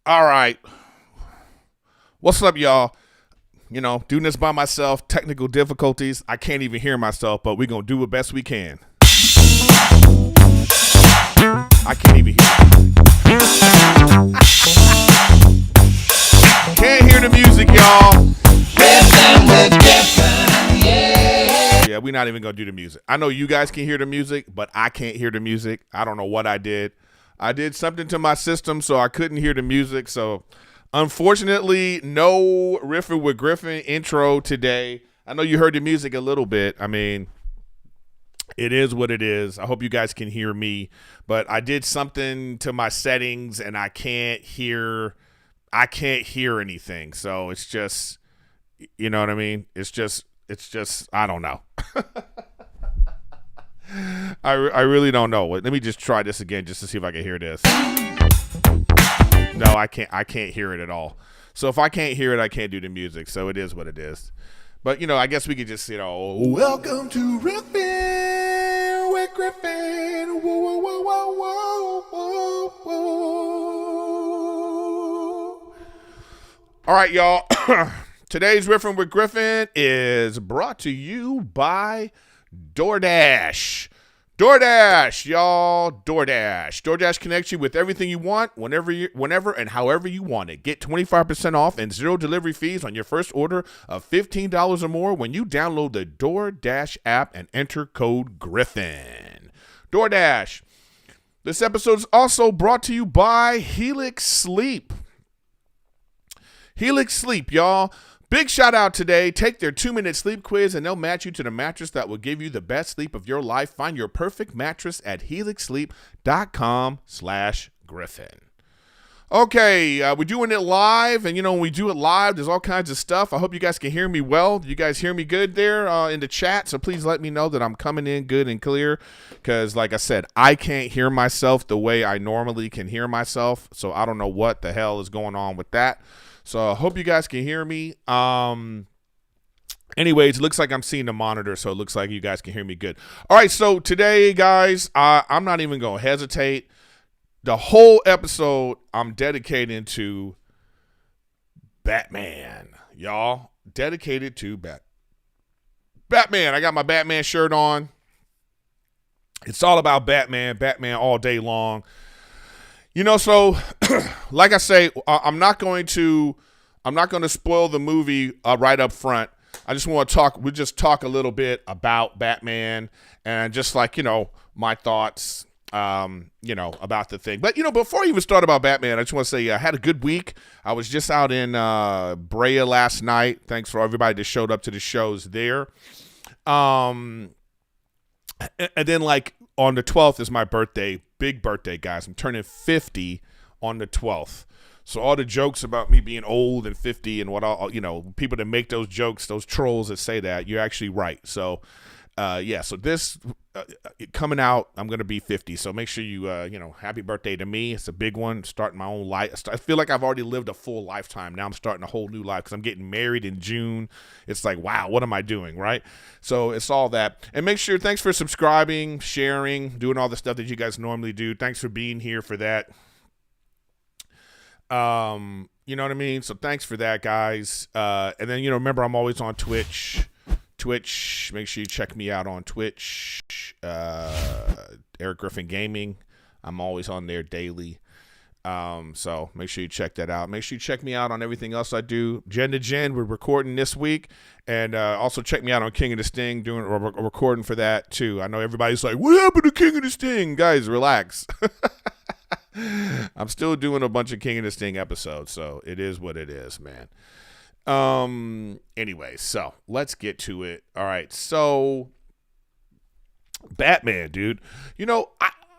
All right. What's up, y'all? Doing this by myself, technical difficulties. I can't even hear myself, but we're going to do the best we can. I can't even hear. Can't hear the music, y'all. Riffin with Griffin, yeah. Yeah, we're not even going to do the music. I know you guys can hear the music, but I can't hear the music. I don't know what I did. I did something to my system, so I couldn't hear the music, so unfortunately, no Riffin with Griffin intro today. I know you heard the music a little bit. I mean, it is what it is. I hope you guys can hear me, but I did something to my settings and I can't hear anything. So it's just, you know what I mean? It's just I don't know. I really don't know. Let me just try this again just to see if I can hear this. No, I can't hear it at all. So if I can't hear it, I can't do the music. So it is what it is. But, I guess we could just, welcome to Riffin with Griffin. Whoa, whoa, whoa, whoa, whoa, whoa. All right, y'all. Today's Riffin with Griffin is brought to you by DoorDash. DoorDash, y'all. DoorDash. DoorDash connects you with everything you want, whenever, and however you want it. Get 25% off and zero delivery fees on your first order of $15 or more when you download the DoorDash app and enter code Griffin. DoorDash. This episode is also brought to you by Helix Sleep. Helix Sleep, y'all. Big shout out today. Take their 2-minute sleep quiz and they'll match you to the mattress that will give you the best sleep of your life. Find your perfect mattress at helixsleep.com/Griffin. Okay, we're doing it live, and when we do it live, there's all kinds of stuff. I hope you guys can hear me well. Do you guys hear me good there in the chat? So please let me know that I'm coming in good and clear, because like I said, I can't hear myself the way I normally can hear myself, so I don't know what the hell is going on with that. So I hope you guys can hear me. Anyways, it looks like I'm seeing the monitor, so it looks like you guys can hear me good. All right, so today, guys, I'm not even going to hesitate. The whole episode I'm dedicating to Batman, y'all. Dedicated to Batman. I got my Batman shirt on. It's all about Batman all day long. So like I say, I'm not going to spoil the movie right up front. I just want to we'll just talk a little bit about Batman and just my thoughts, about the thing. But, before I even start about Batman, I just want to say I had a good week. I was just out in Brea last night. Thanks for everybody that showed up to the shows there. And then on the 12th is my birthday. Big birthday, guys. I'm turning 50 on the 12th. So all the jokes about me being old and 50 and what all, people that make those jokes, those trolls that say that, you're actually right. So, so this coming out, I'm going to be 50. So make sure you, happy birthday to me. It's a big one. Starting my own life. I feel like I've already lived a full lifetime. Now I'm starting a whole new life because I'm getting married in June. It's like, wow, what am I doing, right? So it's all that. And make sure, thanks for subscribing, sharing, doing all the stuff that you guys normally do. Thanks for being here for that. You know what I mean? So thanks for that, guys. And then, remember, I'm always on Twitch. Make sure you check me out on Twitch. Erik Griffin Gaming. I'm always on there daily. So make sure you check that out. Make sure you check me out on everything else I do. Gen to Gen, we're recording this week. And also check me out on King of the Sting, doing a recording for that too. I know everybody's like, what happened to King of the Sting? Guys, relax. I'm still doing a bunch of King of the Sting episodes, so it is what it is, man. Anyway, so let's get to it. All right, so Batman, dude.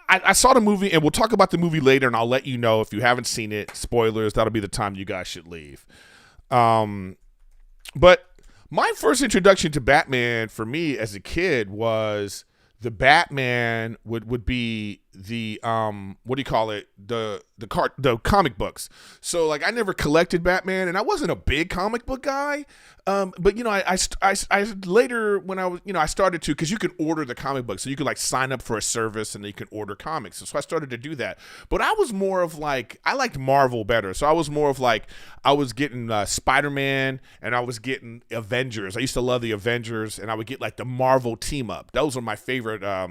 I saw the movie, and we'll talk about the movie later, and I'll let you know if you haven't seen it. Spoilers, that'll be the time you guys should leave. But my first introduction to Batman for me as a kid was the Batman would be what do you call it, the comic books. So like I never collected Batman, and I wasn't a big comic book guy, but you know I later when I was, you know, I started to, because you could order the comic books, so you could like sign up for a service and then you can order comics. So I started to do that, but I was more of like, I liked Marvel better, so I was more of like, I was getting Spider-Man and I was getting Avengers. I used to love the Avengers, and I would get like the Marvel team up. Those were my favorite. That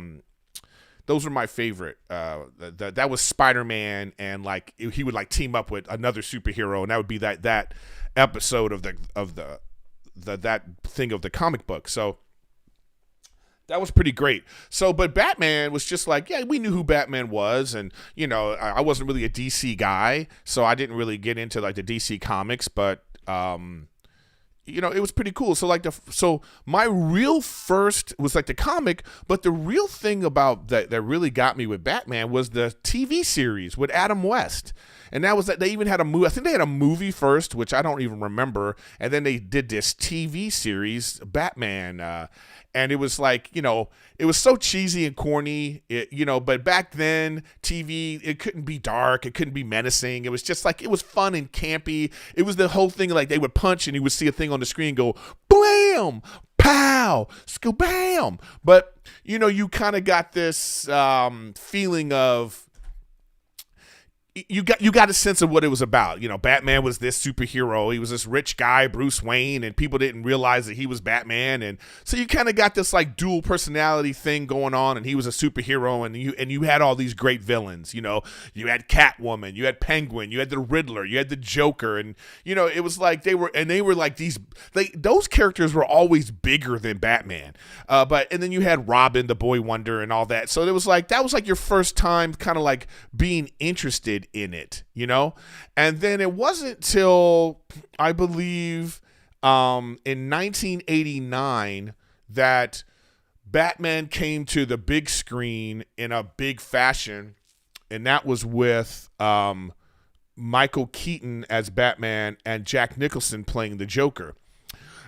was Spider-Man, and like he would like team up with another superhero, and that would be that episode of that thing of the comic book. So that was pretty great. So, but Batman was just like, yeah, we knew who Batman was, and you know, I wasn't really a DC guy, so I didn't really get into like the DC comics, but you know, it was pretty cool. So like so my real first was like the comic, but the real thing about that really got me with Batman was the TV series with Adam West. And that was that they even had a movie. I think they had a movie first, which I don't even remember. And then they did this TV series, Batman. And it was like, you know, it was so cheesy and corny, you know, but back then TV, it couldn't be dark. It couldn't be menacing. It was just like, it was fun and campy. It was the whole thing, like they would punch and you would see a thing on the screen and go, blam, pow, bam. But, you know, you kind of got this feeling of, you got a sense of what it was about. You know, Batman was this superhero. He was this rich guy, Bruce Wayne, and people didn't realize that he was Batman. And so you kind of got this like dual personality thing going on, and he was a superhero, and you had all these great villains. You know, you had Catwoman, you had Penguin, you had the Riddler, you had the Joker, and you know, it was like they were like those characters were always bigger than Batman. And then you had Robin, the Boy Wonder, and all that. So it was like, that was like your first time kind of like being interested in it, you know? And then it wasn't till I believe in 1989 that Batman came to the big screen in a big fashion, and that was with Michael Keaton as Batman and Jack Nicholson playing the Joker.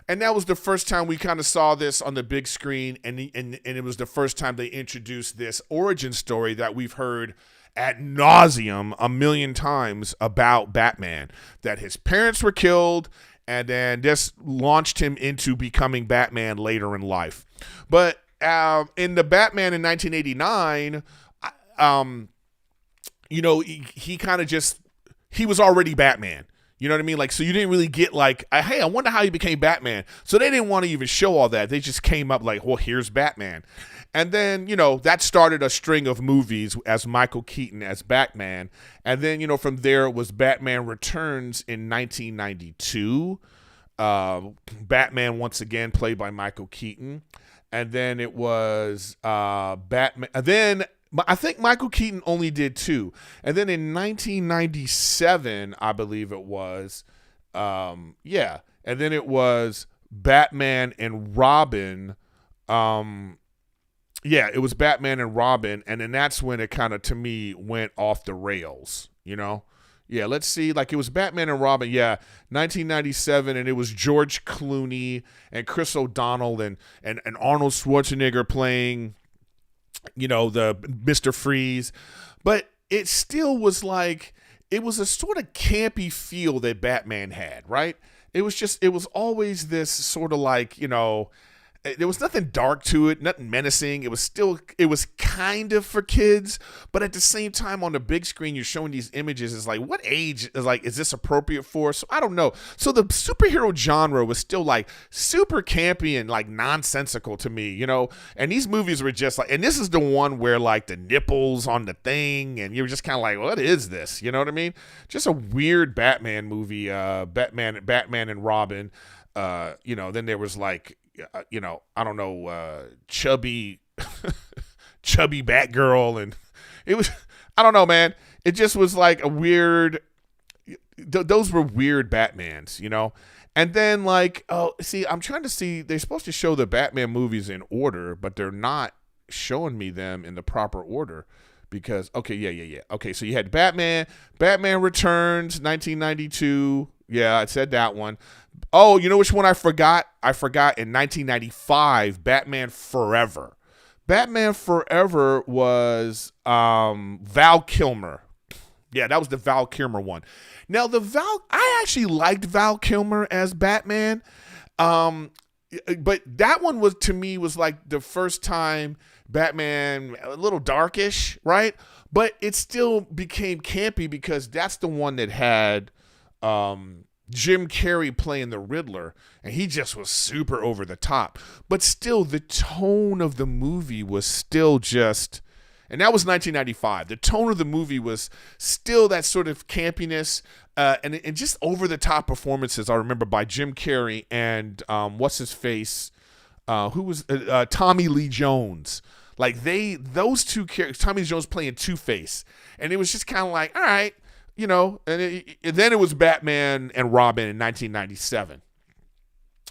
And that was the first time we kind of saw this on the big screen, and it was the first time they introduced this origin story that we've heard ad nauseum a million times about Batman, that his parents were killed, and then this launched him into becoming Batman later in life. But in the Batman in 1989, you know, he kind of just, he was already Batman. You know what I mean? Like, so you didn't really get like, hey, I wonder how he became Batman. So they didn't want to even show all that. They just came up like, well, here's Batman. And then, you know, that started a string of movies as Michael Keaton as Batman. And then, you know, from there it was Batman Returns in 1992. Batman once again played by Michael Keaton. And then it was Batman. And then I think Michael Keaton only did 2. And then in 1997, I believe it was, and then it was Batman and Robin. It was Batman and Robin, and then that's when it kind of, to me, went off the rails, you know? Yeah, let's see. Like, it was Batman and Robin, 1997, and it was George Clooney and Chris O'Donnell and Arnold Schwarzenegger playing, you know, the Mr. Freeze. But it still was like, it was a sort of campy feel that Batman had, right? It was always this sort of like, you know, there was nothing dark to it, nothing menacing. It was kind of for kids, but at the same time on the big screen, you're showing these images. It's like, what age is this appropriate for? So I don't know. So the superhero genre was still like super campy and like nonsensical to me, you know? And these movies were just like, and this is the one where like the nipples on the thing, and you're just kind of like, what is this? You know what I mean? Just a weird Batman movie, Batman and Robin. You know, then there was like, you know, I don't know, chubby Batgirl, and it was, I don't know, man. It just was like a weird, those were weird Batmans, you know? And then like, I'm trying to see, they're supposed to show the Batman movies in order, but they're not showing me them in the proper order because, okay, Okay, so you had Batman Returns, 1992. Yeah, I said that one. Oh, you know which one I forgot? I forgot in 1995, Batman Forever. Batman Forever was Val Kilmer. Yeah, that was the Val Kilmer one. Now I actually liked Val Kilmer as Batman. But that one was, to me, was like the first time Batman, a little darkish, right? But it still became campy because that's the one that had Jim Carrey playing the Riddler, and he just was super over the top. But still, the tone of the movie was still just, and that was 1995. The tone of the movie was still that sort of campiness and just over the top performances. I remember by Jim Carrey and what's his face, who was Tommy Lee Jones. Like those two characters, Tommy Lee Jones playing Two-Face, and it was just kind of like, all right, you know. And then it was Batman and Robin in 1997.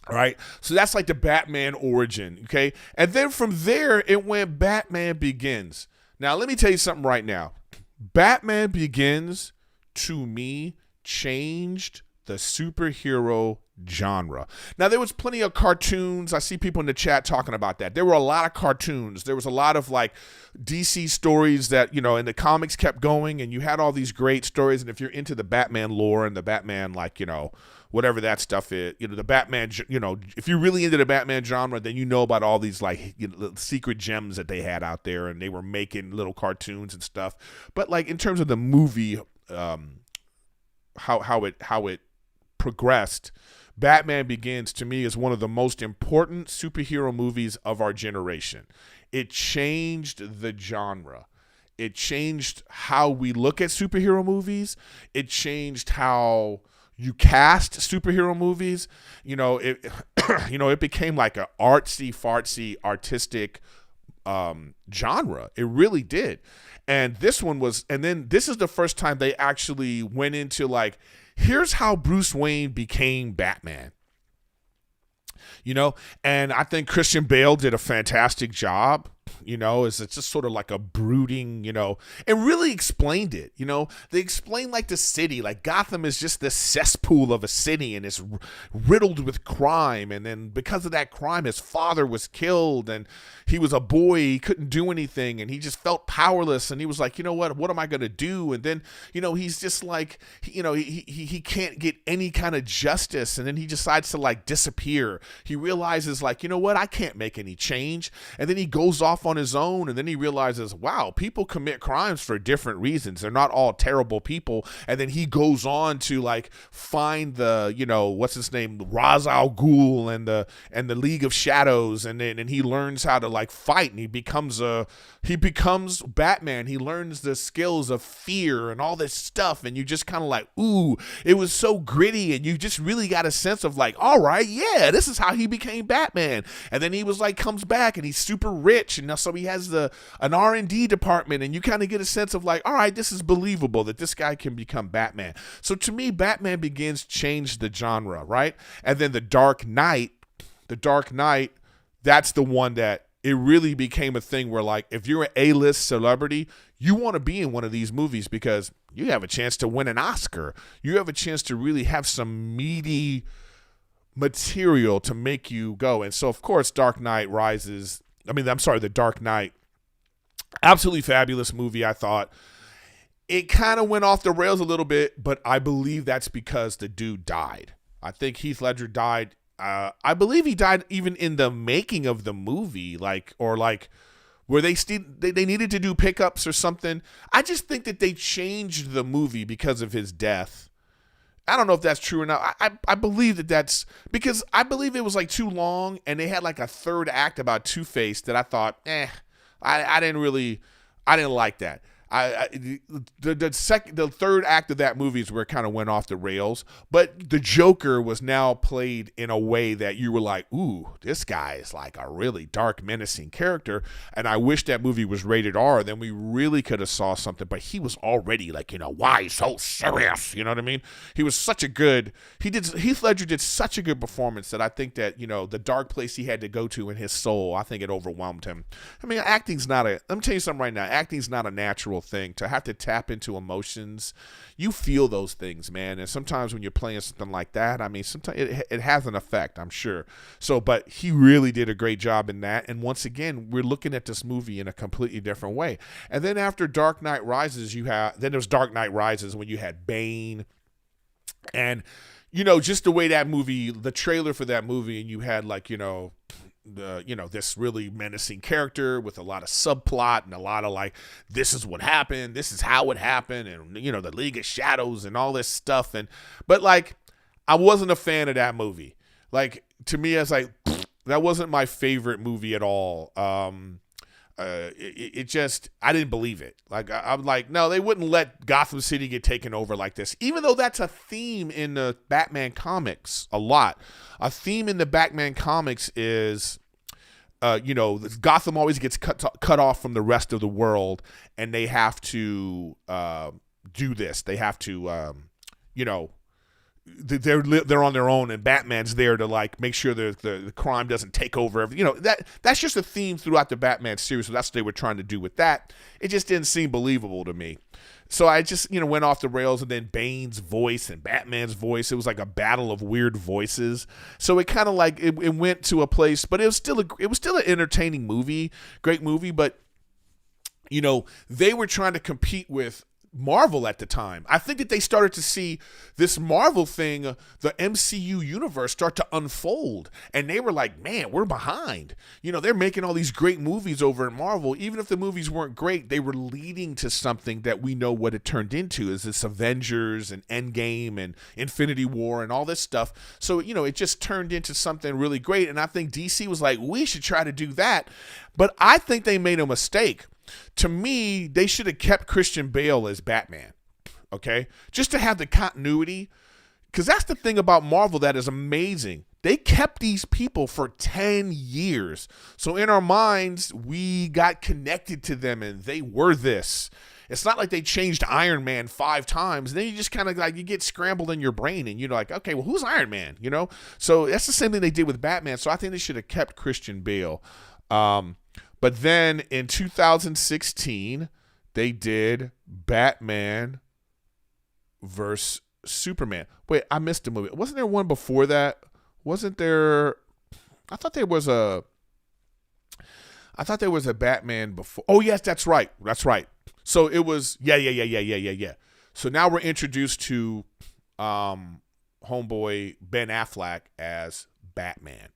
All right, so that's like the Batman origin, okay? And then from there, it went Batman Begins. Now, let me tell you something right now. Batman Begins, to me, changed the superhero genre. Now, there was plenty of cartoons. I see people in the chat talking about that. There were a lot of cartoons. There was a lot of like DC stories that, you know, and the comics kept going, and you had all these great stories. And if you're into the Batman lore and the Batman, like, you know, whatever that stuff is, you know, the Batman, you know, if you're really into the Batman genre, then you know about all these, like, you know, secret gems that they had out there, and they were making little cartoons and stuff. But like in terms of the movie, how it progressed, Batman Begins, to me, is one of the most important superhero movies of our generation. It changed the genre. It changed how we look at superhero movies. It changed how you cast superhero movies. You know, it it became like an artsy fartsy artistic genre. It really did. And this is the first time they actually went into like, here's how Bruce Wayne became Batman. You know, and I think Christian Bale did a fantastic job. You know, it's just sort of like a brooding, you know, and really explained it. You know, they explained like the city, like Gotham is just this cesspool of a city, and it's riddled with crime. And then because of that crime, his father was killed, and he was a boy. He couldn't do anything, and he just felt powerless. And he was like, you know what am I going to do? And then, you know, he's just like, you know, he can't get any kind of justice. And then he decides to like disappear. He realizes like, you know what, I can't make any change. And then he goes off on his own, and then he realizes, wow, people commit crimes for different reasons. They're not all terrible people. And then he goes on to like find the, you know, what's his name, Ra's al Ghul and the League of Shadows, and he learns how to like fight, and he becomes Batman. He learns the skills of fear and all this stuff, and you just kind of like, ooh, it was so gritty, and you just really got a sense of like, all right, yeah, this is how he became Batman. And then he was like, comes back, and he's super rich, and now so he has an R&D department, and you kind of get a sense of like, all right, this is believable that this guy can become Batman. So to me, Batman Begins changed the genre, right? And then The Dark Knight, that's the one that it really became a thing where like, if you're an A-list celebrity, you want to be in one of these movies because you have a chance to win an Oscar. You have a chance to really have some meaty material to make you go. And so of course, The Dark Knight, absolutely fabulous movie, I thought. It kind of went off the rails a little bit, but I believe that's because the dude died. I think Heath Ledger died. I believe he died even in the making of the movie, where they needed to do pickups or something. I just think that they changed the movie because of his death. I don't know if that's true or not. I believe that's because I believe it was like too long, and they had like a third act about Two-Face that I thought, I didn't like that. The third act of that movie is where it kind of went off the rails, but the Joker was now played in a way that you were like, ooh, this guy is like a really dark, menacing character. And I wish that movie was rated R, then we really could have saw something, but he was already like, you know, why so serious? You know what I mean? Heath Ledger did such a good performance that I think that, you know, the dark place he had to go to in his soul, I think it overwhelmed him. I mean, let me tell you something right now. Acting's not a natural thing, to have to tap into emotions. You feel those things, man. And sometimes when you're playing something like that, I mean, sometimes it has an effect, I'm sure. So, but he really did a great job in that. And once again, we're looking at this movie in a completely different way. And then after Dark Knight Rises, then there's Dark Knight Rises when you had Bane. And, just the way that movie, the trailer for that movie, and you had like, this really menacing character with a lot of subplot and a lot of like, this is what happened, this is how it happened, and the League of Shadows and all this stuff. But like, I wasn't a fan of that movie. Like, to me, I was like, that wasn't my favorite movie at all. It just, I didn't believe it. Like, I'm like, no, they wouldn't let Gotham City get taken over like this, even though that's a theme in the Batman comics a lot. A theme in the Batman comics is, Gotham always gets cut off from the rest of the world, and they have to do this. They have to, they're on their own, and Batman's there to like make sure the crime doesn't take over. That's just a theme throughout the Batman series. So that's what they were trying to do with that. It just didn't seem believable to me. So I just went off the rails, and then Bane's voice and Batman's voice, it was like a battle of weird voices. So it kind of like it went to a place, but it was still an entertaining movie, great movie. But they were trying to compete with Marvel at the time. I think that they started to see this Marvel thing, the MCU universe, start to unfold, and they were like, man, we're behind. They're making all these great movies over in Marvel. Even if the movies weren't great, they were leading to something that we know what it turned into, is this Avengers and Endgame and Infinity War and all this stuff. So, it just turned into something really great, and I think DC was like, we should try to do that. But I think they made a mistake. To me, they should have kept Christian Bale as Batman, okay? Just to have the continuity, because that's the thing about Marvel that is amazing. They kept these people for 10 years. So in our minds, we got connected to them, and they were this. It's not like they changed Iron Man 5 times. And then you just kind of like, you get scrambled in your brain, and you're like, okay, well, who's Iron Man? So that's the same thing they did with Batman. So I think they should have kept Christian Bale. But then in 2016, they did Batman versus Superman. Wait, I missed the movie. Wasn't there one before that? Wasn't there? I thought there was a Batman before. Oh, yes, that's right. That's right. So it was, yeah. So now we're introduced to homeboy Ben Affleck as Batman.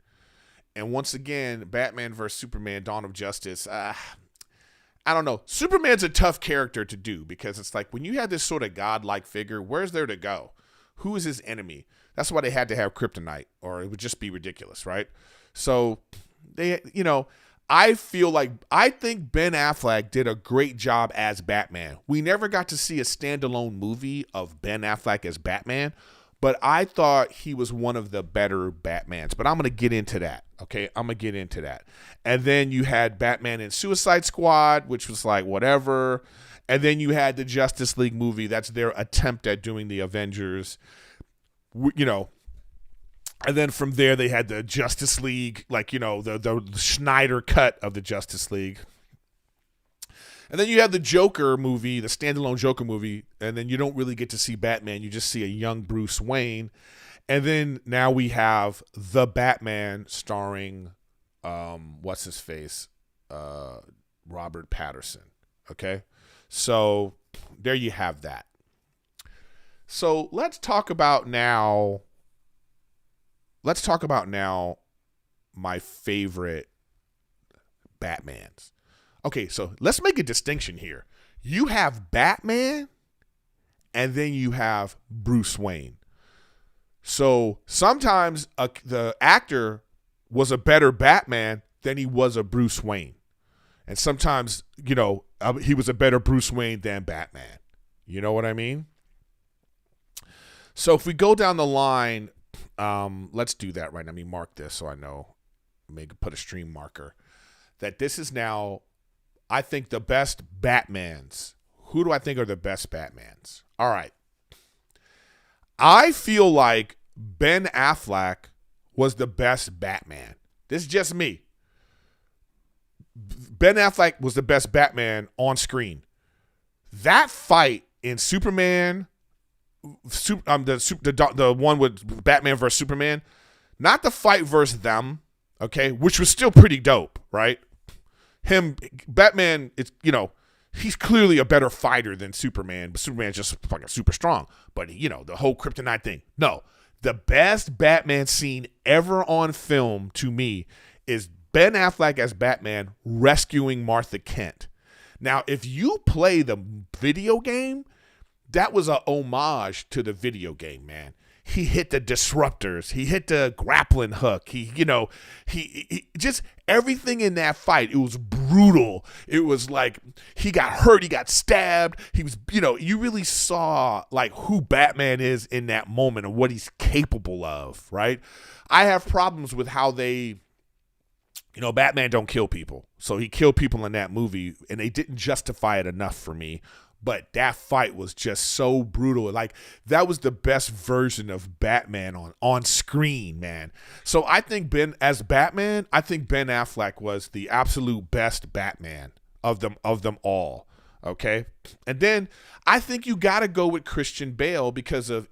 And once again, Batman versus Superman, Dawn of Justice. I don't know. Superman's a tough character to do, because it's like when you have this sort of godlike figure, where's there to go? Who is his enemy? That's why they had to have kryptonite, or it would just be ridiculous, right? So I think Ben Affleck did a great job as Batman. We never got to see a standalone movie of Ben Affleck as Batman, but I thought he was one of the better Batmans. But I'm going to get into that, okay? I'm going to get into that. And then you had Batman in Suicide Squad, which was like whatever. And then you had the Justice League movie. That's their attempt at doing the Avengers, And then from there, they had the Justice League, like, the Snyder cut of the Justice League. And then you have the Joker movie, the standalone Joker movie, and then you don't really get to see Batman. You just see a young Bruce Wayne. And then now we have The Batman starring, what's his face? Robert Pattison. Okay? So there you have that. So let's talk about now my favorite Batmans. Okay, so let's make a distinction here. You have Batman, and then you have Bruce Wayne. So sometimes the actor was a better Batman than he was a Bruce Wayne. And sometimes, he was a better Bruce Wayne than Batman. You know what I mean? So if we go down the line, let's do that right now. Let me mark this so I know. Maybe put a stream marker. That this is now, I think, the best Batmans. Who do I think are the best Batmans? All right. I feel like Ben Affleck was the best Batman. This is just me. Ben Affleck was the best Batman on screen. That fight in Superman, the one with Batman versus Superman, not the fight versus them, okay, which was still pretty dope, right? Batman, it's, he's clearly a better fighter than Superman, but Superman's just fucking super strong. But, the whole kryptonite thing. No, the best Batman scene ever on film to me is Ben Affleck as Batman rescuing Martha Kent. Now, if you play the video game, that was a homage to the video game, man. He hit the disruptors. He hit the grappling hook. He just everything in that fight. It was brutal. It was like he got hurt. He got stabbed. He was, you really saw like who Batman is in that moment and what he's capable of, right? I have problems with how they, Batman don't kill people. So he killed people in that movie and they didn't justify it enough for me. But that fight was just so brutal. Like, that was the best version of Batman on screen, man. So I think Ben Affleck was the absolute best Batman of them all. Okay? And then I think you got to go with Christian Bale because of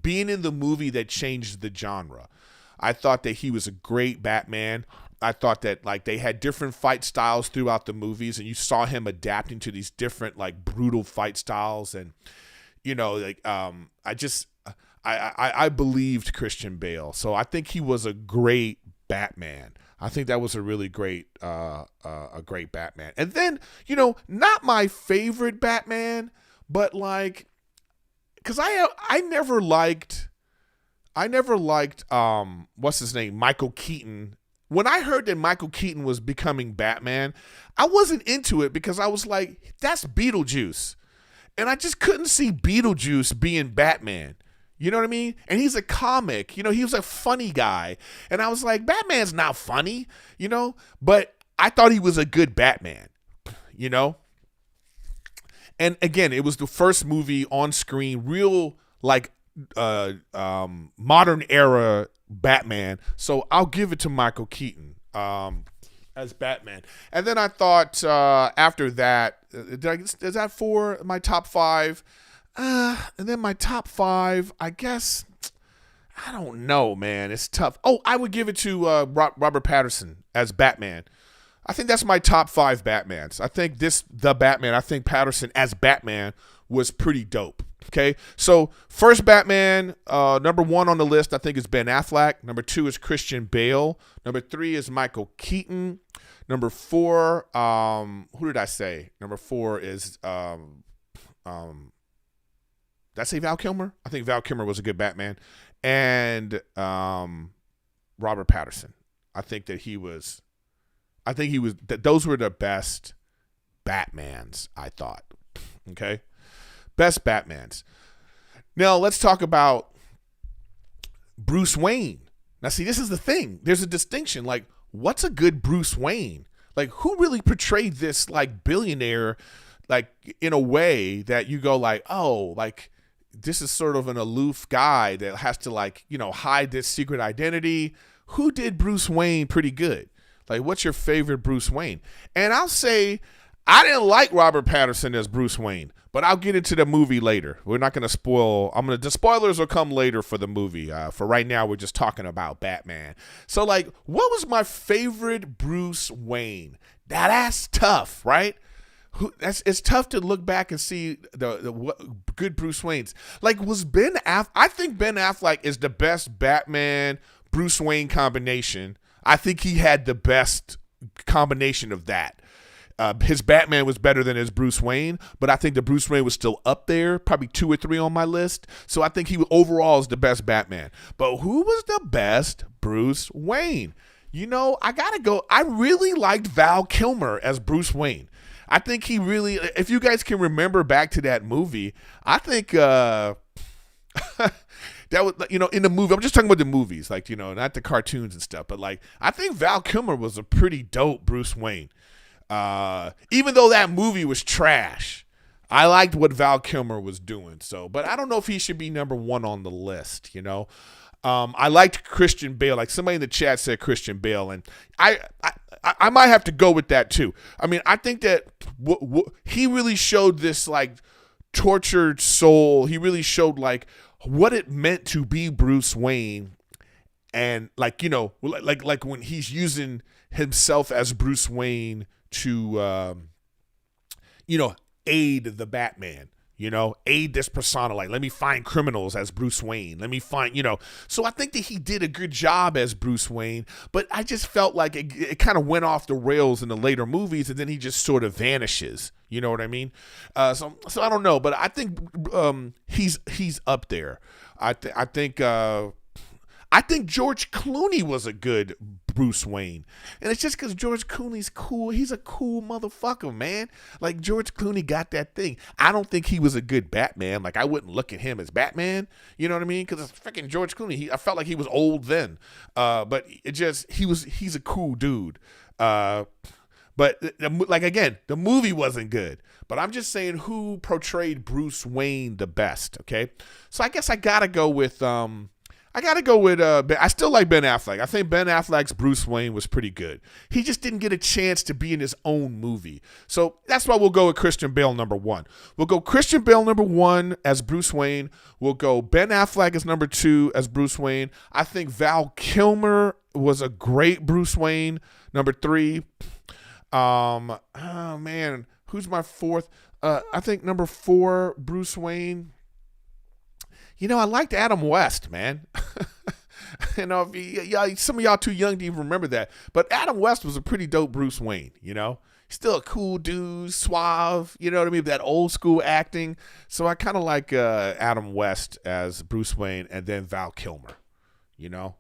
being in the movie that changed the genre. I thought that he was a great Batman. I thought that like they had different fight styles throughout the movies, and you saw him adapting to these different like brutal fight styles, and I believed Christian Bale, so I think he was a great Batman. I think that was a really great Batman. And then not my favorite Batman, but like, because I never liked what's his name, Michael Keaton. When I heard that Michael Keaton was becoming Batman, I wasn't into it because I was like, that's Beetlejuice. And I just couldn't see Beetlejuice being Batman. You know what I mean? And he's a comic. He was a funny guy. And I was like, Batman's not funny, But I thought he was a good Batman, And again, it was the first movie on screen, real like modern era Batman, so I'll give it to Michael Keaton as Batman. And then I thought after that, is that for my top 5? And then my top 5, I guess, I don't know, man. It's tough. Oh, I would give it to Robert Pattison as Batman. I think that's my top 5 Batmans. I think Pattison as Batman was pretty dope. Okay, so first Batman, number 1 on the list, I think is Ben Affleck. Number 2 is Christian Bale. Number 3 is Michael Keaton. Number 4, who did I say? Number 4 is, did I say Val Kilmer? I think Val Kilmer was a good Batman. And Robert Pattison. I think those were the best Batmans, I thought. Okay. Best Batmans. Now let's talk about Bruce Wayne. Now see, this is the thing. There's a distinction. Like, what's a good Bruce Wayne? Like, who really portrayed this like billionaire, like in a way that you go like, oh, like this is sort of an aloof guy that has to like, hide this secret identity. Who did Bruce Wayne pretty good? Like, what's your favorite Bruce Wayne? And I'll say, I didn't like Robert Pattison as Bruce Wayne, but I'll get into the movie later. We're not going to spoil. The spoilers will come later for the movie. For right now, we're just talking about Batman. So, like, what was my favorite Bruce Wayne? Now, that's tough, right? It's tough to look back and see the good Bruce Waynes. Like, was Ben Affleck? I think Ben Affleck is the best Batman Bruce Wayne combination. I think he had the best combination of that. His Batman was better than his Bruce Wayne, but I think the Bruce Wayne was still up there, probably 2 or 3 on my list. So I think he overall is the best Batman. But who was the best Bruce Wayne? I got to go. I really liked Val Kilmer as Bruce Wayne. I think he really, if you guys can remember back to that movie, I think that was, in the movie, I'm just talking about the movies, like, not the cartoons and stuff, but like, I think Val Kilmer was a pretty dope Bruce Wayne. Even though that movie was trash, I liked what Val Kilmer was doing. So, but I don't know if he should be number 1 on the list, I liked Christian Bale. Like somebody in the chat said Christian Bale, and I might have to go with that too. I mean, I think that he really showed this like tortured soul. He really showed like what it meant to be Bruce Wayne, and like, you know, like when he's using himself as Bruce Wayne to you know, aid the Batman. You know, aid this persona. Like, let me find criminals as Bruce Wayne. Let me find, you know. So I think that he did a good job as Bruce Wayne, but I just felt like it kind of went off the rails in the later movies, and then he just sort of vanishes. You know what I mean? So I don't know, but I think he's up there. I think George Clooney was a good Bruce Wayne. And it's just because George Clooney's cool. He's a cool motherfucker, man. Like, George Clooney got that thing. I don't think he was a good Batman. Like, I wouldn't look at him as Batman. You know what I mean? Because it's freaking George Clooney. I felt like he was old then. But it just, he's a cool dude. But, like, again, the movie wasn't good. But I'm just saying who portrayed Bruce Wayne the best, okay? So I guess I got to go with... I still like Ben Affleck. I think Ben Affleck's Bruce Wayne was pretty good. He just didn't get a chance to be in his own movie. So that's why we'll go with Christian Bale number 1. We'll go Christian Bale number 1 as Bruce Wayne. We'll go Ben Affleck as number 2 as Bruce Wayne. I think Val Kilmer was a great Bruce Wayne, number 3. Oh man, who's my 4th? I think number 4, Bruce Wayne. You know, I liked Adam West, man. You know, some of y'all too young to even remember that. But Adam West was a pretty dope Bruce Wayne, you know. Still a cool dude, suave, you know what I mean? That old school acting. So I kind of like Adam West as Bruce Wayne, and then Val Kilmer, you know.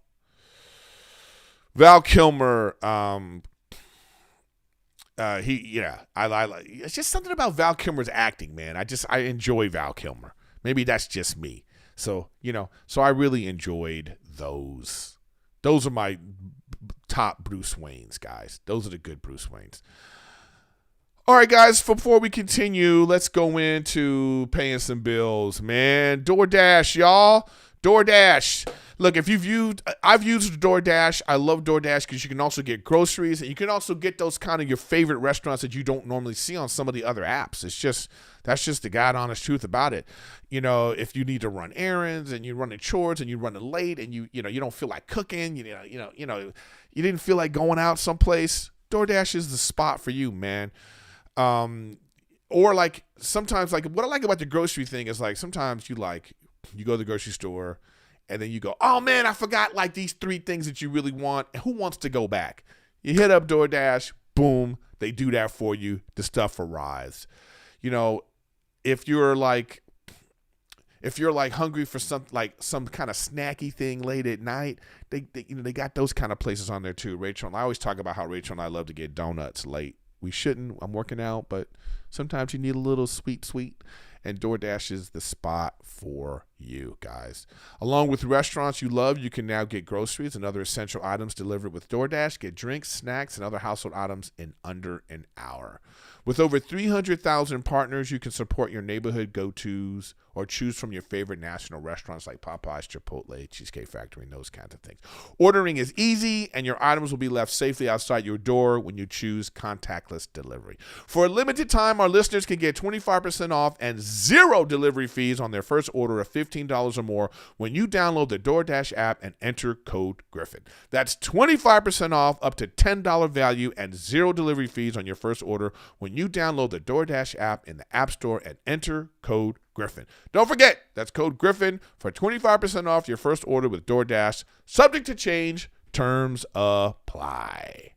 Val Kilmer, I like. It's just something about Val Kilmer's acting, man. I enjoy Val Kilmer. Maybe that's just me. So, you know, so I really enjoyed those. Those are my top Bruce Waynes, guys. Those are the good Bruce Waynes. All right, guys, before we continue, let's go into paying some bills, man. DoorDash, y'all. DoorDash. Look, I've used DoorDash. I love DoorDash because you can also get groceries, and you can also get those kind of your favorite restaurants that you don't normally see on some of the other apps. That's just the God honest truth about it. You know, if you need to run errands and you're running chores and you're running late and you don't feel like cooking, you didn't feel like going out someplace, DoorDash is the spot for you, man. Or like sometimes, like what I like about the grocery thing is like sometimes you go to the grocery store and then you go, oh man, I forgot like these 3 things that you really want. Who wants to go back? You hit up DoorDash, boom, they do that for you. The stuff arrives. You know, if you're like hungry for some kind of snacky thing late at night, they got those kind of places on there too. Rachel and I always talk about how Rachel and I love to get donuts late. We shouldn't. I'm working out, but sometimes you need a little sweet. And DoorDash is the spot for you, guys. Along with restaurants you love, you can now get groceries and other essential items delivered with DoorDash. Get drinks, snacks, and other household items in under an hour. With over 300,000 partners, you can support your neighborhood go-tos or choose from your favorite national restaurants like Popeyes, Chipotle, Cheesecake Factory, and those kinds of things. Ordering is easy, and your items will be left safely outside your door when you choose contactless delivery. For a limited time, our listeners can get 25% off and 0 delivery fees on their first order of $15 or more when you download the DoorDash app and enter code Griffin. That's 25% off up to $10 value and 0 delivery fees on your first order when you download the DoorDash app in the App Store and enter code Griffin. Don't forget, that's code Griffin for 25% off your first order with DoorDash. Subject to change. Terms apply.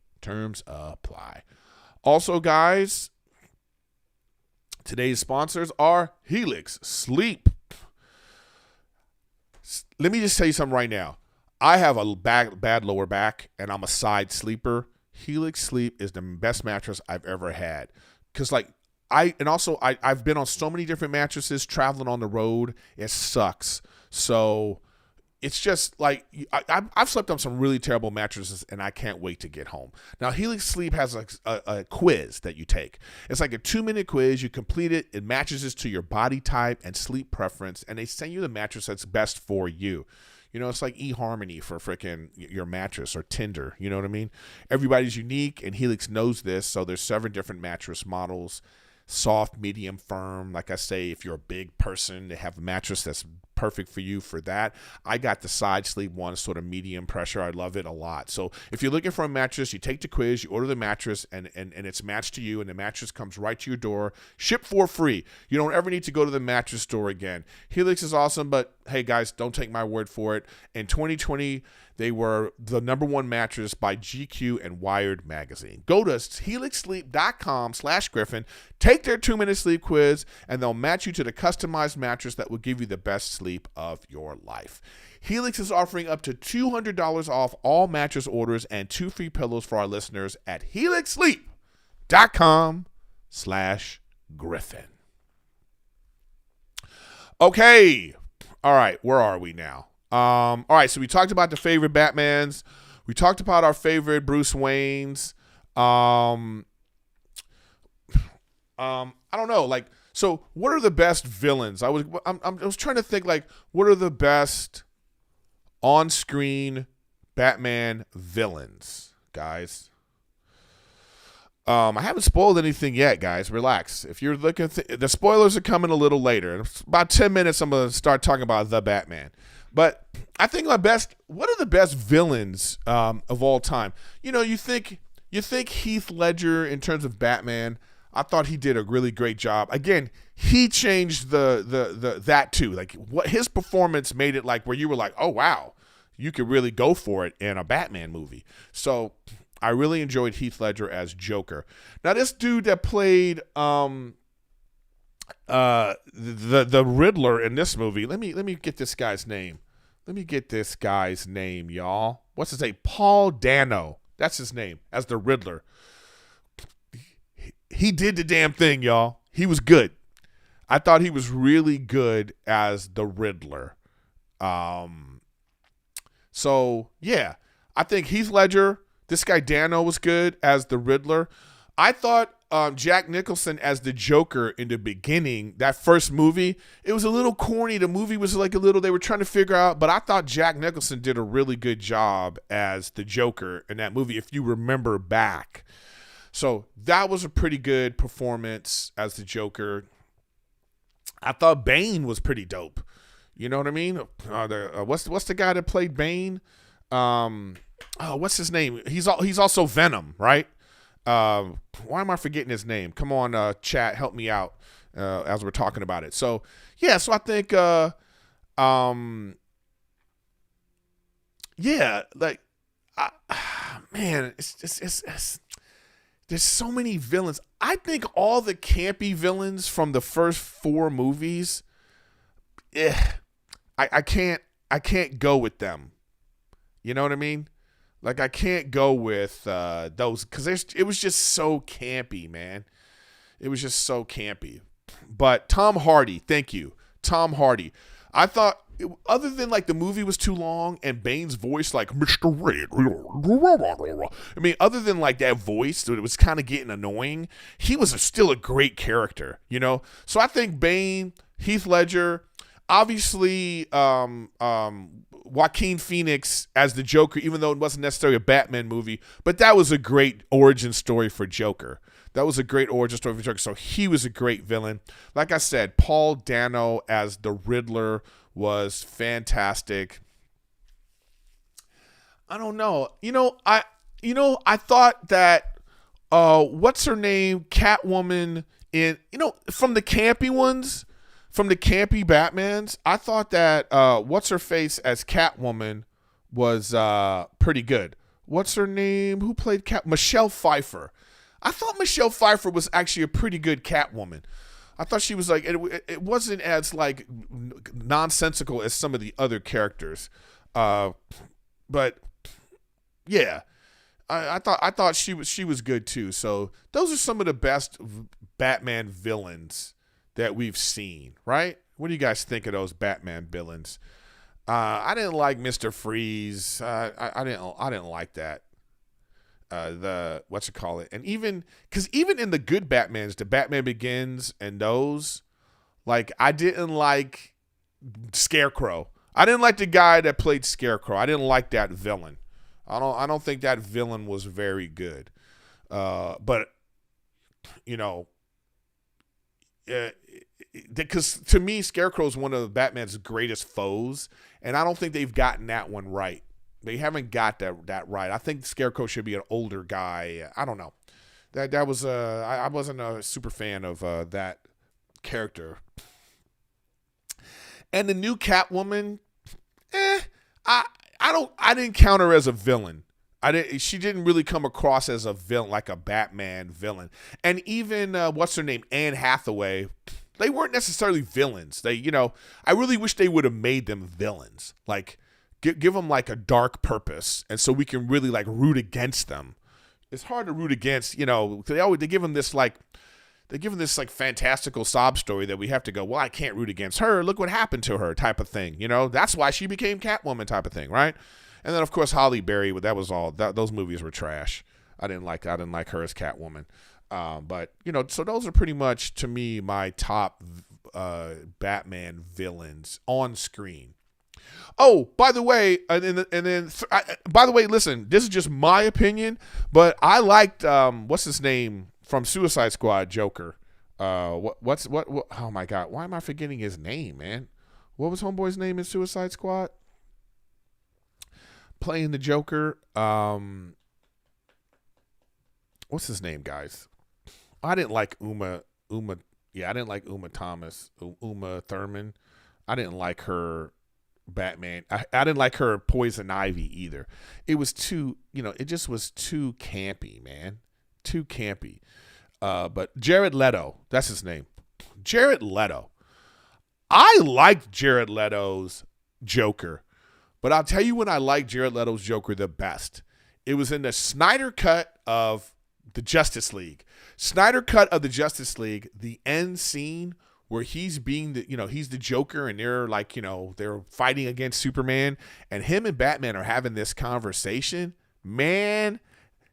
Also, guys, today's sponsors are Helix Sleep. Let me just tell you something right now. I have a bad lower back, and I'm a side sleeper. Helix Sleep is the best mattress I've ever had. Because, like, I've been on so many different mattresses traveling on the road. It sucks. So it's just like I've slept on some really terrible mattresses, and I can't wait to get home. Now, Helix Sleep has a quiz that you take. It's like a 2-minute quiz. You complete it. It matches to your body type and sleep preference, and they send you the mattress that's best for you. It's like eHarmony for freaking your mattress, or Tinder. You know what I mean? Everybody's unique, and Helix knows this. So there's 7 different mattress models: soft, medium, firm. Like I say, if you're a big person, they have a mattress that's perfect for you for that. I got the side sleep one, sort of medium pressure. I love it a lot. So if you're looking for a mattress, you take the quiz, you order the mattress, and it's matched to you, and the mattress comes right to your door, shipped for free. You don't ever need to go to the mattress store again. Helix is awesome, but hey guys, don't take my word for it. In 2020, they were the #1 mattress by GQ and Wired magazine. Go to helixsleep.com/Griffin, take their 2-minute sleep quiz, and they'll match you to the customized mattress that will give you the best sleep of your life. Helix is offering up to $200 off all mattress orders and 2 free pillows for our listeners at helixsleep.com/Griffin. Okay. All right. Where are we now? All right, so we talked about the favorite Batmans. We talked about our favorite Bruce Waynes. I don't know, like, so what are the best villains? I was trying to think, like, what are the best on-screen Batman villains, guys? I haven't spoiled anything yet, guys. Relax. If you're looking, the spoilers are coming a little later. In about 10 minutes, I'm gonna start talking about the Batman. But I think what are the best villains of all time? You think Heath Ledger in terms of Batman. I thought he did a really great job. Again, he changed that too. Like, what his performance made it like where you were like, oh wow, you could really go for it in a Batman movie. So I really enjoyed Heath Ledger as Joker. Now this dude that played the Riddler in this movie. Let me get this guy's name. Y'all. What's his name? Paul Dano. That's his name, as the Riddler. He did the damn thing, y'all. He was good. I thought he was really good as the Riddler. So yeah, I think Heath Ledger, this guy Dano was good as the Riddler. I thought Jack Nicholson as the Joker in the beginning, that first movie, it was a little corny. The movie was like they were trying to figure out, but I thought Jack Nicholson did a really good job as the Joker in that movie, if you remember back. So that was a pretty good performance as the Joker. I thought Bane was pretty dope. You know what I mean? What's the guy that played Bane? What's his name? He's also Venom, right? Why am I forgetting his name? Come on, chat, help me out as we're talking about it. So yeah, so I think it's there's so many villains. I think all the campy villains from the first 4 movies, I can't go with them. You know what I mean? Like, I can't go with those because it was just so campy, man. It was just so campy. But Tom Hardy, thank you. Tom Hardy. I thought, other than like the movie was too long and Bane's voice, like, Mr. Red. I mean, other than like that voice, it was kind of getting annoying. He was still a great character, you know? So I think Bane, Heath Ledger, obviously Joaquin Phoenix as the Joker, even though it wasn't necessarily a Batman movie, but that was a great origin story for Joker. So he was a great villain. Like I said, Paul Dano as the Riddler was fantastic. I don't know. I thought that what's her name? Catwoman from the campy ones, from the campy Batmans, I thought that what's her face as Catwoman was pretty good. What's her name? Who played Michelle Pfeiffer. I thought Michelle Pfeiffer was actually a pretty good Catwoman. I thought she was like, it wasn't as like nonsensical as some of the other characters. But yeah, I thought she was good too. So those are some of the best Batman villains that we've seen, right? What do you guys think of those Batman villains? I didn't like Mr. Freeze. I didn't like that. And even in the good Batmans, the Batman Begins and those, like, I didn't like Scarecrow. I didn't like the guy that played Scarecrow. I didn't like that villain. I don't think that villain was very good. But you know, because to me, Scarecrow is one of Batman's greatest foes, and I don't think they've gotten that one right. They haven't got that right. I think Scarecrow should be an older guy. I don't know. That was I wasn't a super fan of that character. And the new Catwoman, I didn't count her as a villain. She didn't really come across as a villain, like a Batman villain. And even what's her name, Anne Hathaway, they weren't necessarily villains. I really wish they would have made them villains. Like give them like a dark purpose, and so we can really like root against them. It's hard to root against, they give them this like fantastical sob story that we have to go, well, I can't root against her. Look what happened to her type of thing. That's why she became Catwoman type of thing, right? And then of course Halle Berry, that was all. Those movies were trash. I didn't like her as Catwoman. But so those are pretty much to me my top Batman villains on screen. Oh, by the way, by the way, listen, this is just my opinion, but I liked what's his name from Suicide Squad, Joker. What? Oh my God, why am I forgetting his name, man? What was Homeboy's name in Suicide Squad? Playing the Joker. What's his name, guys? I didn't like Uma. Yeah, I didn't like Uma Thomas. Uma Thurman. I didn't like her Batman. I didn't like her Poison Ivy either. It was too, it just was too campy, man. Too campy. But Jared Leto, that's his name. Jared Leto. I liked Jared Leto's Joker, but I'll tell you when I liked Jared Leto's Joker the best. It was in the Snyder Cut of the Justice League. Snyder Cut of the Justice League, the end scene where he's being he's the Joker, and they're like, they're fighting against Superman, and him and Batman are having this conversation. Man,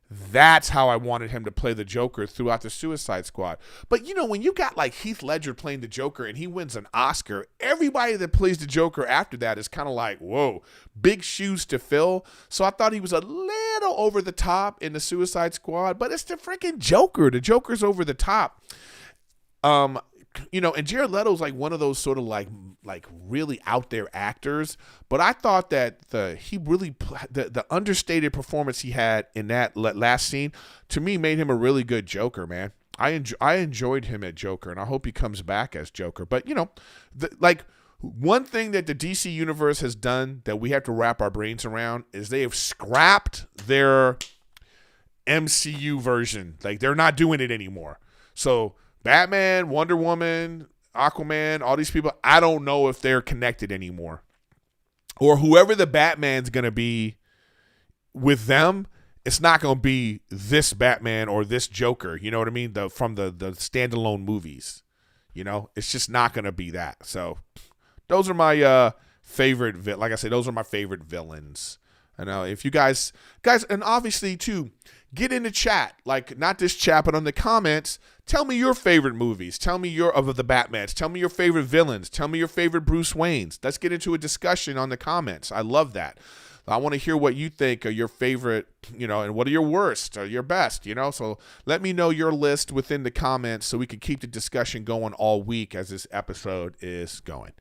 that's how I wanted him to play the Joker throughout the Suicide Squad. But when you got like Heath Ledger playing the Joker and he wins an Oscar, everybody that plays the Joker after that is kind of like, whoa, big shoes to fill. So I thought he was a little over the top in the Suicide Squad, but it's the freaking Joker. The Joker's over the top. And Jared Leto's like one of those sort of like really out there actors, but I thought that the understated performance he had in that last scene to me made him a really good Joker, man. I enjoyed him at Joker, and I hope he comes back as Joker. But one thing that the DC universe has done that we have to wrap our brains around is they have scrapped their MCU version. Like they're not doing it anymore. So Batman, Wonder Woman, Aquaman, all these people, I don't know if they're connected anymore. Or whoever the Batman's going to be with them, it's not going to be this Batman or this Joker, you know what I mean? From the standalone movies. It's just not going to be that. So those are my favorite, like I said, those are my favorite villains. I know if you guys, and obviously too, get in the chat, like not this chat, but on the comments. Tell me your favorite movies. Tell me of the Batmans. Tell me your favorite villains. Tell me your favorite Bruce Waynes. Let's get into a discussion on the comments. I love that. I want to hear what you think are your favorite, and what are your worst or your best, So let me know your list within the comments so we can keep the discussion going all week as this episode is going.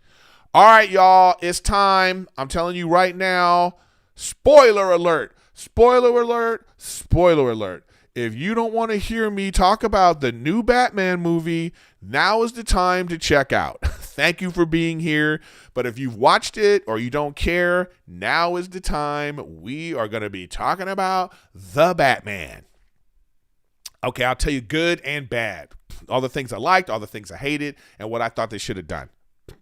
All right, y'all, it's time. I'm telling you right now, spoiler alert, spoiler alert, spoiler alert. If you don't want to hear me talk about the new Batman movie, now is the time to check out. Thank you for being here. But if you've watched it or you don't care, now is the time. We are going to be talking about the Batman. Okay, I'll tell you good and bad. All the things I liked, all the things I hated, and what I thought they should have done.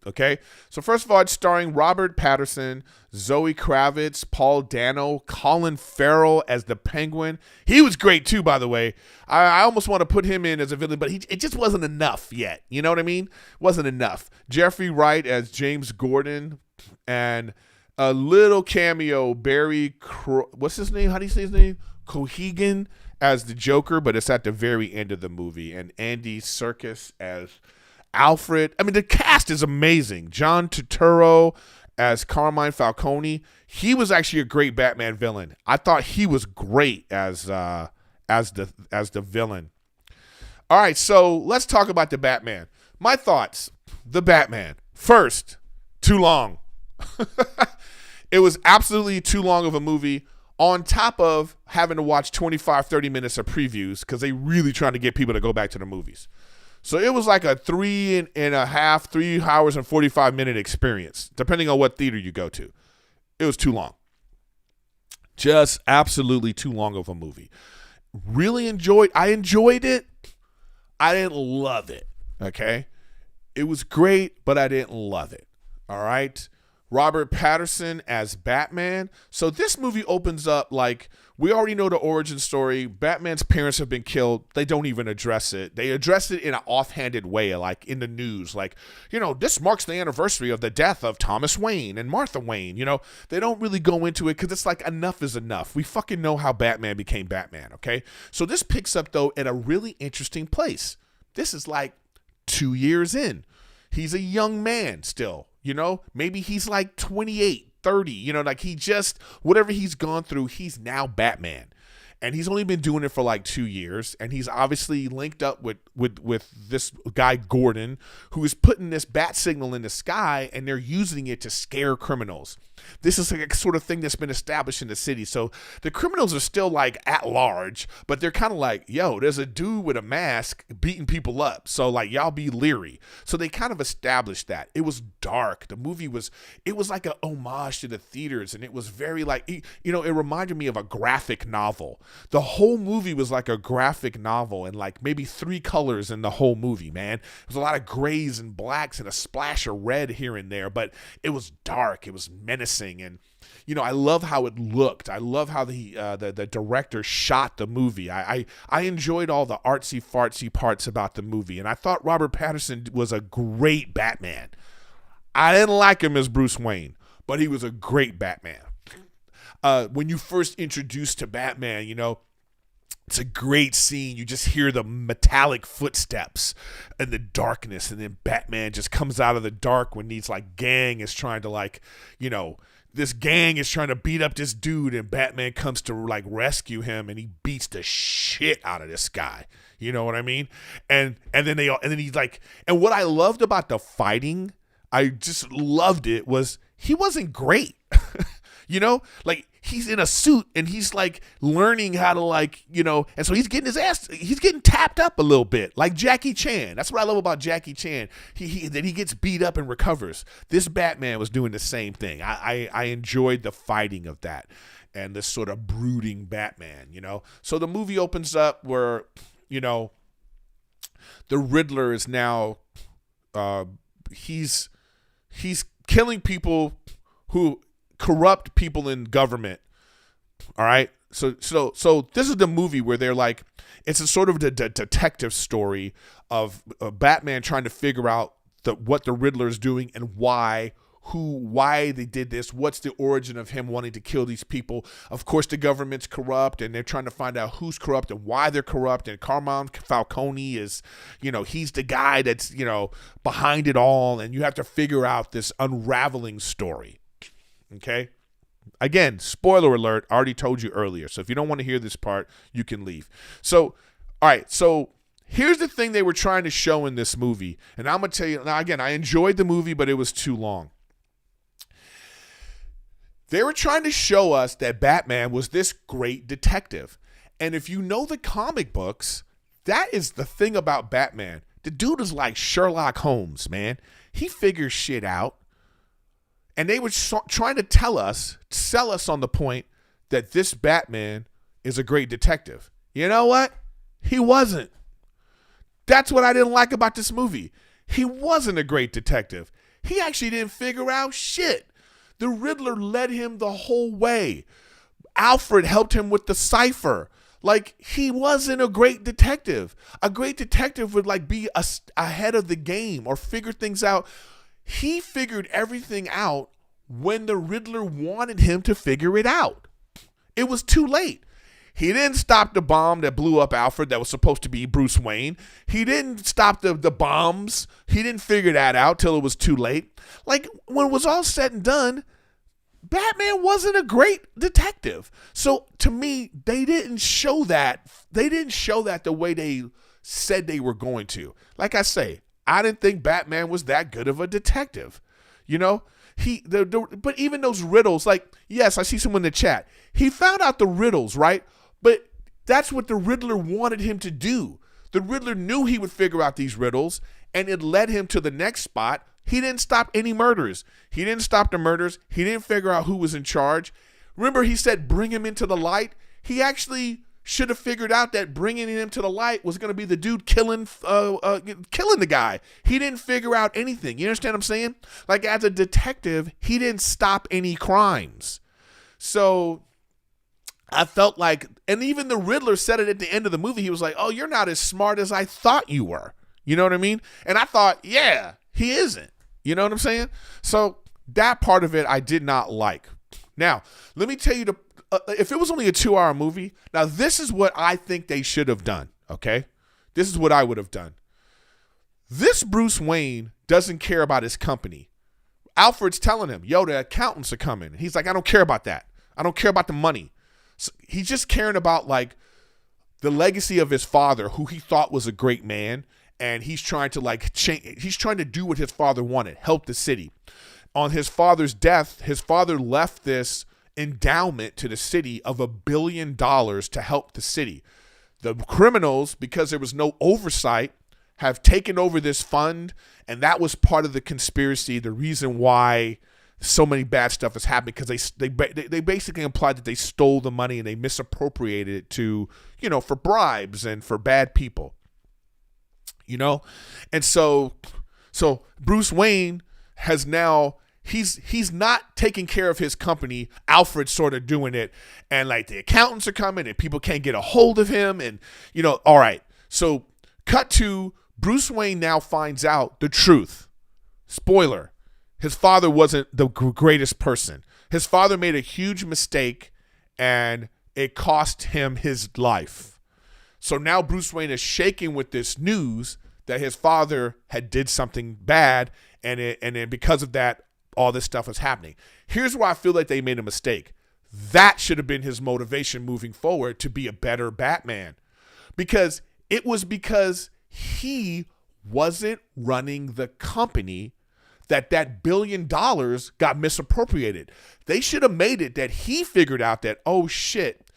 Okay, so first of all, it's starring Robert Pattison, Zoe Kravitz, Paul Dano, Colin Farrell as the Penguin. He was great too, by the way. I almost want to put him in as a villain, but it just wasn't enough yet. You know what I mean? Wasn't enough. Jeffrey Wright as James Gordon, and a little cameo, what's his name? How do you say his name? Cohegan as the Joker, but it's at the very end of the movie, and Andy Serkis as Alfred. I mean, the cast is amazing. John Turturro as Carmine Falcone. He was actually a great Batman villain. I thought he was great as the villain. All right, so let's talk about the Batman. My thoughts, the Batman. First, too long. It was absolutely too long of a movie, on top of having to watch 25, 30 minutes of previews because they really trying to get people to go back to the movies. So it was like a 3 hours and 45-minute experience, depending on what theater you go to. It was too long. Just absolutely too long of a movie. I enjoyed it. I didn't love it, okay? It was great, but I didn't love it, all right? Robert Pattison as Batman. So this movie opens up like, we already know the origin story. Batman's parents have been killed. They don't even address it. They address it in an offhanded way, like in the news. Like, this marks the anniversary of the death of Thomas Wayne and Martha Wayne. They don't really go into it because it's like enough is enough. We fucking know how Batman became Batman, okay? So this picks up, though, at a really interesting place. This is like 2 years in. He's a young man still. Maybe he's like 28, 30, like whatever he's gone through, he's now Batman. And he's only been doing it for like 2 years. And he's obviously linked up with this guy, Gordon, who is putting this bat signal in the sky, and they're using it to scare criminals. This is like a sort of thing that's been established in the city. So the criminals are still like at large, but they're kind of like, yo, there's a dude with a mask beating people up. So like, y'all be leery. So they kind of established that. It was dark. The movie it was like a homage to the theaters. And it was very like, it reminded me of a graphic novel. The whole movie was like a graphic novel, and like maybe 3 colors in the whole movie, man. There was a lot of grays and blacks and a splash of red here and there, but it was dark. It was menacing. And, I love how it looked. I love how the director shot the movie. I enjoyed all the artsy fartsy parts about the movie. And I thought Robert Pattison was a great Batman. I didn't like him as Bruce Wayne, but he was a great Batman. When you first introduced to Batman, it's a great scene. You just hear the metallic footsteps and the darkness, and then Batman just comes out of the dark when these like gang is trying to this gang is trying to beat up this dude, and Batman comes to like rescue him, and he beats the shit out of this guy. You know what I mean? And then he's like, and what I loved about the fighting, I just loved it, was he wasn't great. Like he's in a suit and he's like learning how to and so he's getting tapped up a little bit like Jackie Chan. That's what I love about Jackie Chan. He gets beat up and recovers. This Batman was doing the same thing. I enjoyed the fighting of that and this sort of brooding Batman, So the movie opens up where, the Riddler is now, he's killing people who corrupt people in government. All right. So this is the movie where they're like, it's a sort of the detective story of Batman trying to figure out what the Riddler is doing and why they did this. What's the origin of him wanting to kill these people? Of course, the government's corrupt, and they're trying to find out who's corrupt and why they're corrupt. And Carmine Falcone is, he's the guy that's, behind it all. And you have to figure out this unraveling story. Okay. Again, spoiler alert. I already told you earlier. So if you don't want to hear this part, you can leave. So, all right. So here's the thing they were trying to show in this movie. And I'm going to tell you now, again, I enjoyed the movie, but it was too long. They were trying to show us that Batman was this great detective. And if you know the comic books, that is the thing about Batman. The dude is like Sherlock Holmes, man. He figures shit out. And they were trying to sell us on the point that this Batman is a great detective. You know what? He wasn't. That's what I didn't like about this movie. He wasn't a great detective. He actually didn't figure out shit. The Riddler led him the whole way. Alfred helped him with the cipher. Like, he wasn't a great detective. A great detective would like be ahead of the game or figure things out. He figured everything out when the Riddler wanted him to figure it out. It was too late. He didn't stop the bomb that blew up Alfred that was supposed to be Bruce Wayne. He didn't stop the bombs. He didn't figure that out till it was too late. Like, when it was all said and done, Batman wasn't a great detective. So to me, they didn't show that. They didn't show that the way they said they were going to. Like I say, I didn't think Batman was that good of a detective. You know, but even those riddles, like, yes, I see someone in the chat. He found out the riddles, right? But that's what the Riddler wanted him to do. The Riddler knew he would figure out these riddles, and it led him to the next spot. He didn't stop any murders. He didn't stop the murders. He didn't figure out who was in charge. Remember, he said, bring him into the light. He actually should have figured out that bringing him to the light was going to be the dude killing the guy. He didn't figure out anything. You understand what I'm saying? Like, as a detective, he didn't stop any crimes. So I felt like, and even the Riddler said it at the end of the movie. He was like, oh, you're not as smart as I thought you were. You know what I mean? And I thought, yeah, he isn't. You know what I'm saying? So that part of it I did not like. Now, let me tell you, if it was only a 2-hour movie, now this is what I think they should have done, okay? This is what I would have done. This Bruce Wayne doesn't care about his company. Alfred's telling him, yo, the accountants are coming. He's like, I don't care about that. I don't care about the money. So he's just caring about, like, the legacy of his father, who he thought was a great man, and he's trying to, like, change. He's trying to do what his father wanted, help the city. On his father's death, his father left this endowment to the city of $1 billion to help the city. The criminals, because there was no oversight, have taken over this fund, and that was part of the conspiracy, the reason why so many bad stuff is happening, because they basically implied that they stole the money and they misappropriated it to, you know, for bribes and for bad people. You know? And so Bruce Wayne has now, he's not taking care of his company. Alfred's sort of doing it, and like the accountants are coming and people can't get a hold of him, and, you know, all right. So cut to Bruce Wayne now finds out the truth. Spoiler. His father wasn't the greatest person. His father made a huge mistake, and it cost him his life. So now Bruce Wayne is shaking with this news that his father had did something bad, and then because of that, all this stuff was happening. Here's where I feel like they made a mistake. That should have been his motivation moving forward, to be a better Batman. Because it was because he wasn't running the company that $1 billion got misappropriated. They should have made it that he figured out that, oh shit,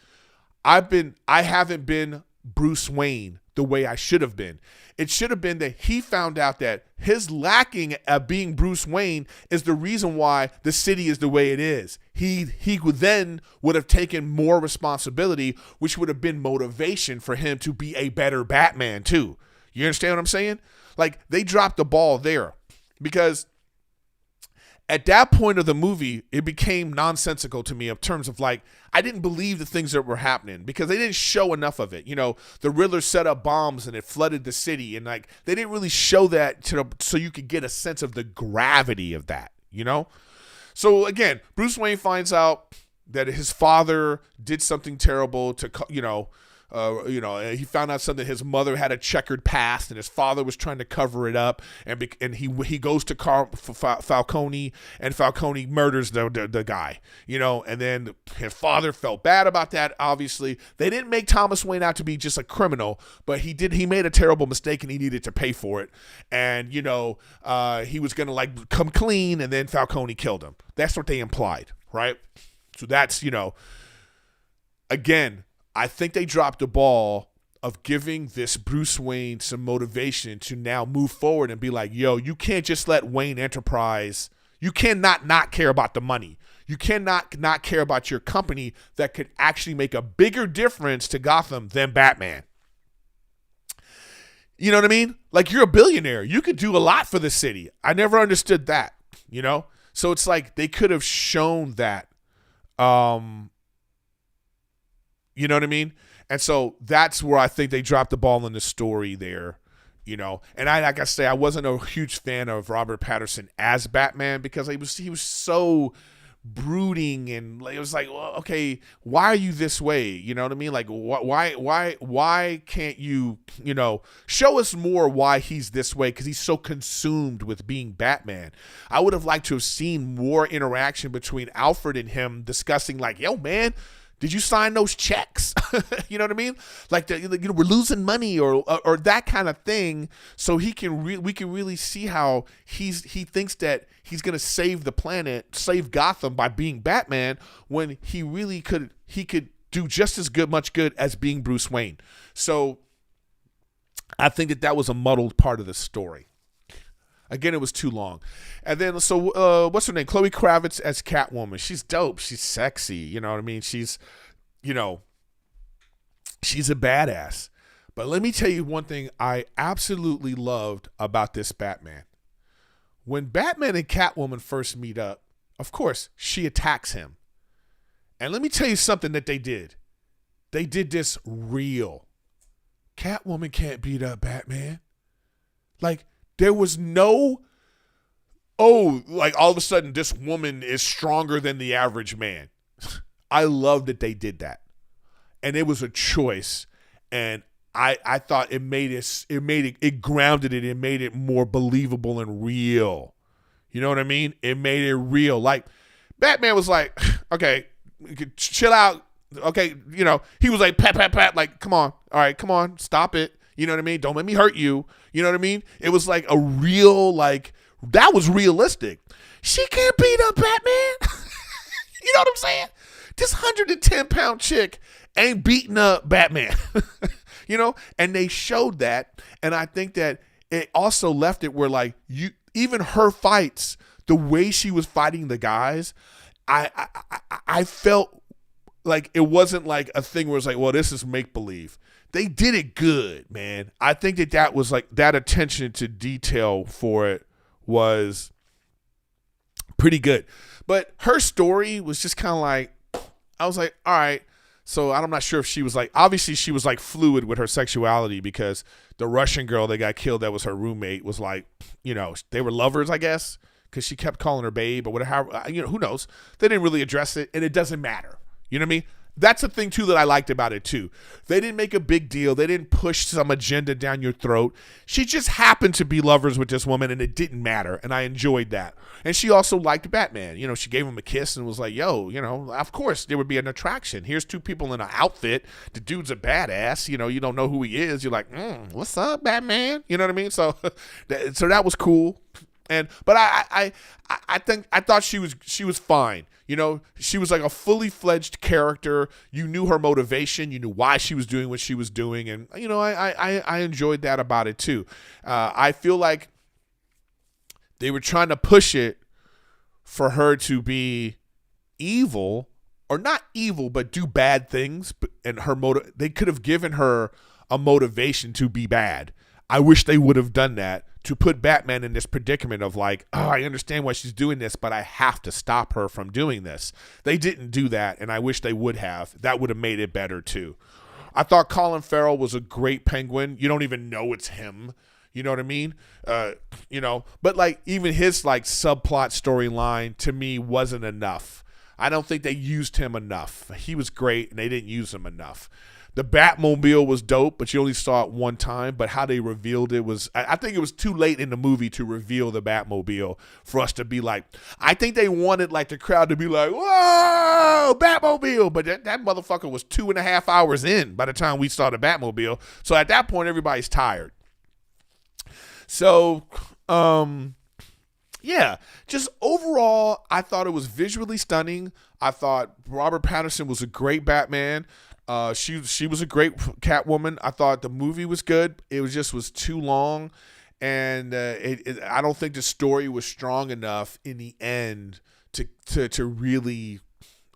I haven't been Bruce Wayne the way I should have been. It should have been that he found out that his lacking of being Bruce Wayne is the reason why the city is the way it is. He would have taken more responsibility, which would have been motivation for him to be a better Batman too. You understand what I'm saying? Like, they dropped the ball there, because at that point of the movie, it became nonsensical to me in terms of, like, I didn't believe the things that were happening because they didn't show enough of it. You know, the Riddler set up bombs and it flooded the city, and, like, they didn't really show that so you could get a sense of the gravity of that, you know? So again, Bruce Wayne finds out that his father did something terrible to, he found out something. His mother had a checkered past, and his father was trying to cover it up. And he goes to Falcone, and Falcone murders the guy. You know, and then his father felt bad about that. Obviously, they didn't make Thomas Wayne out to be just a criminal, but he made a terrible mistake, and he needed to pay for it. And, you know, he was gonna, like, come clean, and then Falcone killed him. That's what they implied, right? So that's, you know, again, I think they dropped the ball of giving this Bruce Wayne some motivation to now move forward and be like, yo, you can't just let Wayne Enterprise, you cannot not care about the money. You cannot not care about your company that could actually make a bigger difference to Gotham than Batman. You know what I mean? Like, you're a billionaire. You could do a lot for the city. I never understood that, you know? So it's like they could have shown that. You know what I mean? And so that's where I think they dropped the ball in the story there, you know. And like I say, I wasn't a huge fan of Robert Pattison as Batman because he was so brooding, and it was like, well, okay, why are you this way? You know what I mean? Like, why can't you, show us more why he's this way? Because he's so consumed with being Batman. I would have liked to have seen more interaction between Alfred and him discussing, like, yo, man, did you sign those checks? You know what I mean? Like, we're losing money or that kind of thing. So we can really see how he thinks that he's gonna save the planet, save Gotham by being Batman, when he could do just as much good as being Bruce Wayne. So I think that was a muddled part of the story. Again, it was too long. And then, so what's her name? Chloe Kravitz as Catwoman. She's dope. She's sexy. You know what I mean? She's a badass. But let me tell you one thing I absolutely loved about this Batman. When Batman and Catwoman first meet up, of course, she attacks him. And let me tell you something that they did. They did this real. Catwoman can't beat up Batman. Like, there was no, like all of a sudden this woman is stronger than the average man. I love that they did that. And it was a choice. And I thought it grounded it. It made it more believable and real. You know what I mean? It made it real. Like, Batman was like, okay, chill out. Okay, he was like, pat, like, come on. All right, come on, stop it. You know what I mean? Don't let me hurt you. You know what I mean? It was like a real, like, that was realistic. She can't beat up Batman. You know what I'm saying? This 110-pound chick ain't beating up Batman. And they showed that. And I think that it also left it where, like, even her fights, the way she was fighting the guys, I felt like it wasn't like a thing where it's like, well, this is make-believe. They did it good, man. I think that was like, that attention to detail for it was pretty good. But her story was just kind of like, I was like, all right. So I'm not sure if she was like, obviously she was like fluid with her sexuality, because the Russian girl that got killed that was her roommate was like, they were lovers, I guess, because she kept calling her babe or whatever. Who knows? They didn't really address it, and it doesn't matter. You know what I mean? That's the thing, too, that I liked about it, too. They didn't make a big deal. They didn't push some agenda down your throat. She just happened to be lovers with this woman, and it didn't matter, and I enjoyed that. And she also liked Batman. She gave him a kiss and was like, yo, of course there would be an attraction. Here's two people in an outfit. The dude's a badass. You don't know who he is. You're like, what's up, Batman? You know what I mean? So, so that was cool. But I thought she was fine. She was like a fully fledged character. You knew her motivation. You knew why she was doing what she was doing. And, I enjoyed that about it too. I feel like they were trying to push it for her to be evil, or not evil, but do bad things. And they could have given her a motivation to be bad. I wish they would have done that, to put Batman in this predicament of like, oh, I understand why she's doing this, but I have to stop her from doing this. They didn't do that, and I wish they would have. That would have made it better too. I thought Colin Farrell was a great Penguin. You don't even know it's him. You know what I mean? But like, even his like subplot storyline to me wasn't enough. I don't think they used him enough. He was great, and they didn't use him enough. The Batmobile was dope, but you only saw it one time. But how they revealed it was, I think it was too late in the movie to reveal the Batmobile for us to be like, I think they wanted like the crowd to be like, whoa, Batmobile. But that motherfucker was 2.5 hours in by the time we saw the Batmobile. So at that point, everybody's tired. So, yeah, just overall, I thought it was visually stunning. I thought Robert Pattison was a great Batman. She was a great Catwoman. I thought the movie was good. It was too long, and I don't think the story was strong enough in the end to really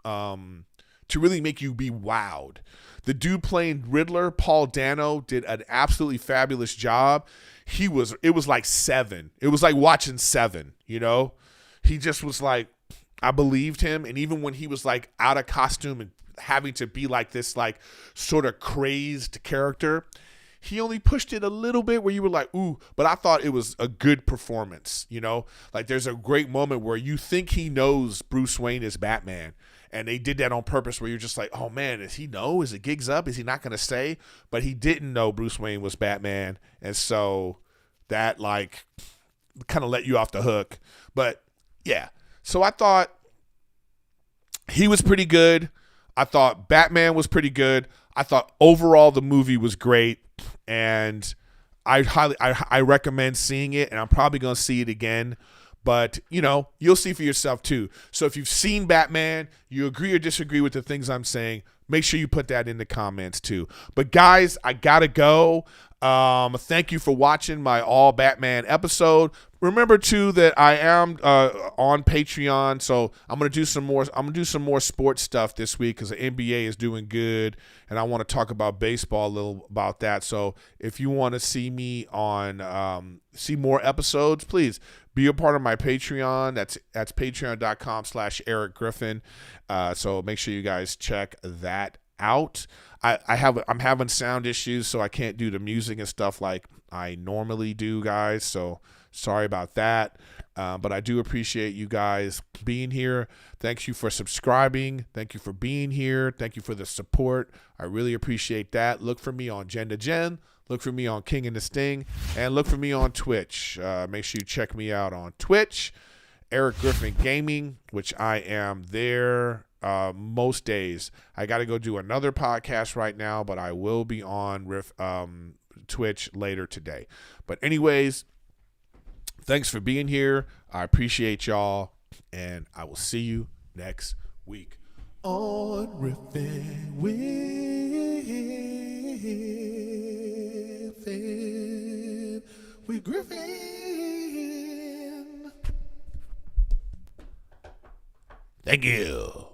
make you be wowed. The dude playing Riddler, Paul Dano, did an absolutely fabulous job. It was like Seven. It was like watching Seven. He just was like, I believed him, and even when he was like out of costume and having to be like this like sort of crazed character, he only pushed it a little bit where you were like, ooh, but I thought it was a good performance, you know? Like there's a great moment where you think he knows Bruce Wayne is Batman. And they did that on purpose where you're just like, oh man, does he know? Is it gigs up? Is he not going to say? But he didn't know Bruce Wayne was Batman. And so that like kind of let you off the hook. But yeah, so I thought he was pretty good. I thought Batman was pretty good. I thought overall the movie was great. And I recommend seeing it, and I'm probably going to see it again. But, you know, you'll see for yourself too. So if you've seen Batman, you agree or disagree with the things I'm saying, make sure you put that in the comments too. But guys, I got to go. Thank you for watching my all Batman episode. Remember too that I am on Patreon, so I'm gonna do some more sports stuff this week because the NBA is doing good, and I want to talk about baseball a little about that. So if you want to see me on see more episodes, please be a part of my Patreon. That's patreon.com/Erik Griffin. So make sure you guys check that out. I'm having sound issues, so I can't do the music and stuff like I normally do, guys. So sorry about that. But I do appreciate you guys being here. Thank you for subscribing. Thank you for being here. Thank you for the support. I really appreciate that. Look for me on Gen to Gen. Look for me on King and the Sting. And look for me on Twitch. Make sure you check me out on Twitch. Erik Griffin Gaming, which I am there most days. I got to go do another podcast right now, but I will be on Twitch later today. But anyways, thanks for being here. I appreciate y'all, and I will see you next week on Riffin with Griffin. Thank you.